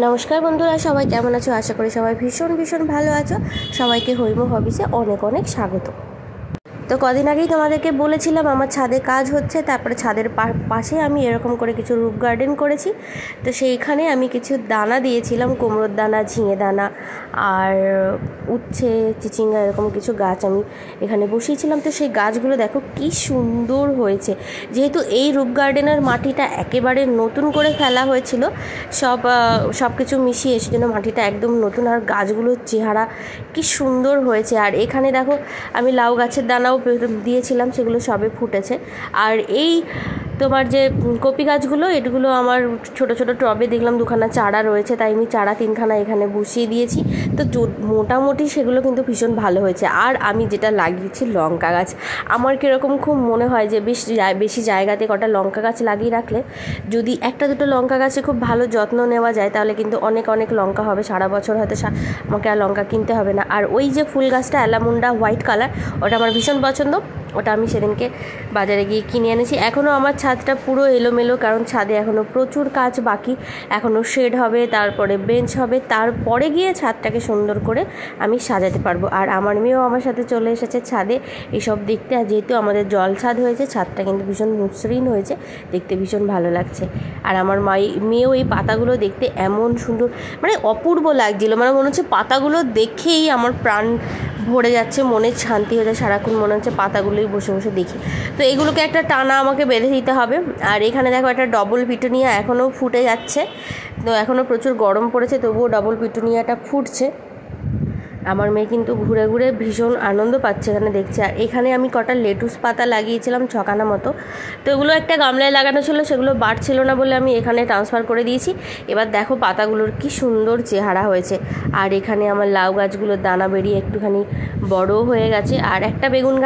নমস্কার বন্ধুরা, সবাই কেমন আছো? আশা করি সবাই ভীষণ ভীষণ ভালো আছো। সবাইকে হৈম হবিসে অনেক অনেক স্বাগত। তো কদিন আগেই তোমাদেরকে বলেছিলাম আমার ছাদে কাজ হচ্ছে, তারপরে ছাদের পাশে আমি এরকম করে কিছু রুফ গার্ডেন করেছি। তো সেইখানে আমি কিছু দানা দিয়েছিলাম, কুমড়োর দানা, ঝিঙে দানা আর উচ্ছে, চিচিঙ্গা, এরকম কিছু গাছ আমি এখানে বসিয়েছিলাম। তো সেই গাছগুলো দেখো কি সুন্দর হয়েছে। যেহেতু এই রুফ গার্ডেনের মাটিটা একেবারে নতুন করে ফেলা হয়েছিল, সব কিছু মিশিয়ে, সেজন্য মাটিটা একদম নতুন, আর গাছগুলোর চেহারা কি সুন্দর হয়েছে। আর এখানে দেখো আমি লাউ গাছের দানাও দিয়েছিলাম, সেগুলো সবে ফুটেছে। আর এই তোমার যে কপি গাছগুলো, এগুলো আমার ছোট ছোট টবে দেখলাম দুখানা চারা রয়েছে, তাই আমি চারা 3খানা এখানে বসিয়ে দিয়েছি। তো মোটামুটি সেগুলো কিন্তু ভীষণ ভালো হয়েছে। আর আমি যেটা লাগিয়েছি লঙ্কা গাছ, আমার কীরকম খুব মনে হয় যে বেশি জায়গাতে কটা লঙ্কা গাছ লাগিয়ে রাখলে, যদি একটা দুটো লঙ্কা গাছে খুব ভালো যত্ন নেওয়া যায়, তাহলে কিন্তু অনেক অনেক লঙ্কা হবে, সারা বছর হয়তো আমাকে আর লঙ্কা কিনতে হবে না। আর ওই যে ফুল গাছটা অ্যালামুন্ডা হোয়াইট কালার, ওটা আমার ভীষণ পছন্দ, ওটা আমি সেদিনকে বাজারে গিয়ে কিনে এনেছি। এখনও আমার ছাদটা পুরো এলোমেলো, কারণ ছাদে এখনও প্রচুর কাজ বাকি। এখনও শেড হবে, তারপরে বেঞ্চ হবে, তারপরে গিয়ে ছাদটাকে সুন্দর করে আমি সাজাতে পারবো। আর আমার মেয়েও আমার সাথে চলে এসেছে ছাদে এসব দেখতে। আর যেহেতু আমাদের জল ছাদ হয়েছে, ছাদটা কিন্তু ভীষণ মসৃণ হয়েছে, দেখতে ভীষণ ভালো লাগছে। আর আমার মেয়েও এই পাতাগুলো দেখতে এমন সুন্দর, মানে অপূর্ব লাগছিল, মানে মনে হচ্ছে পাতাগুলো দেখেই আমার প্রাণ ভরে যাচ্ছে, মনের শান্তি হয়ে যায়, সারাক্ষণ মনে হচ্ছে পাতাগুলোই বসে বসে দেখি। তো এগুলোকে একটা টানা আমাকে বেঁধে দিতে হবে। আর এখানে দেখো একটা ডবল পিটুনিয়া এখনও ফুটে যাচ্ছে। তো এখনও প্রচুর গরম পড়েছে, তবুও ডবল পিটুনিয়াটা ফুটছে। আমার মেয়ে কিন্তু ঘুরে ঘুরে ভীষণ আনন্দ পাচ্ছে এখানে দেখছে। আর এখানে আমি কটা লেটুস পাতা লাগিয়েছিলাম 6খানা মতো, তো এগুলো একটা গামলায় লাগানো ছিল, সেগুলো বাড়ছিল না বলে আমি এখানে ট্রান্সফার করে দিয়েছি। এবার দেখো পাতাগুলোর কি সুন্দর চেহারা হয়েছে। আর এখানে আমার লাউ গাছগুলোর দানা বেরিয়ে একটুখানি বড় হয়ে গেছে। আর একটা বেগুন